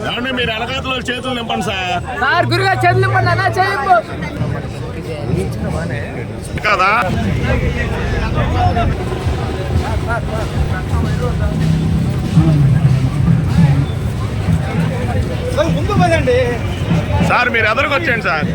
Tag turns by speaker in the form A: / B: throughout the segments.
A: ఏమంటే మీరు ఎలకాతలో చేతులు నింపండి
B: సార్ గురుగా చేతులు నింపండి అన్నా చేయింపు
A: కదా.
C: ముందు పదండి
A: సార్, మీరు ఎదురుకు వచ్చేయండి sir.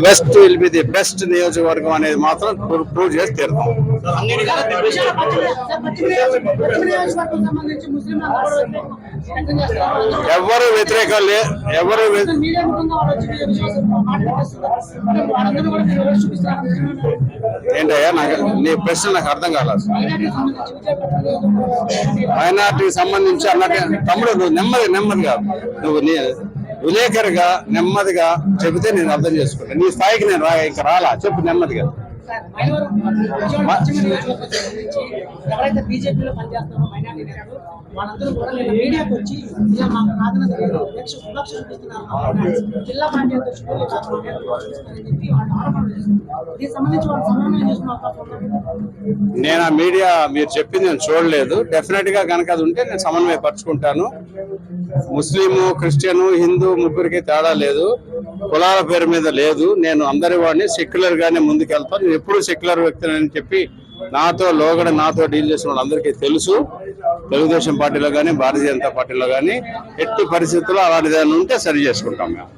D: West will be the best నియోజకవర్గం అనేది మాత్రం ప్రూవ్ చేసి తీరుతాం. ఎవరు వ్యతిరేకం ఎవరు ఏంటయ్యా, నీ ప్రశ్న నాకు అర్థం కాలేదు. మైనార్టీకి సంబంధించి అన్నట్టు తమ్ముడు, నువ్వు నెమ్మదిగా నువ్వు విలేకరిగా నెమ్మదిగా చెబితే నేను అర్థం చేసుకుంటాను. నీ స్థాయికి నేను ఇంకా రాలా, చెప్పు నెమ్మదిగా.
E: ఎవరైతే బీజేపీలో పనిచేస్తారో మైనార్టీ నేతలు వాళ్ళందరూ కూడా మీడియాకి వచ్చి ఇలా మాకు ప్రాధాన్యత లేదు, వివక్ష చూపిస్తున్నారు, జిల్లా పార్టీ అధ్యక్షులు చెప్పి వాళ్ళు ఆరోపణలు చేస్తున్నారు. దీనికి సంబంధించి వాళ్ళు సమన్వయం చేస్తున్నారు.
D: నేను ఆ మీడియా మీరు చెప్పింది నేను చూడలేదు. డెఫినెట్ గా కనుక అది ఉంటే నేను సమన్వయపరుచుకుంటాను. ముస్లిము, క్రిస్టియను, హిందూ ముగ్గురికి తేడా లేదు, కులాల పేరు మీద లేదు. నేను అందరి వాడిని సెక్యులర్ గానే ముందుకెళ్తాను. నేను ఎప్పుడు సెక్యులర్ వ్యక్తిని అని చెప్పి నాతో డీల్ చేసిన వాళ్ళందరికీ తెలుసు. తెలుగుదేశం పార్టీలో కానీ భారతీయ జనతా పార్టీలో కానీ ఎట్టి పరిస్థితుల్లో అలాంటిది ఉంటే సరి చేసుకుంటాం మేము.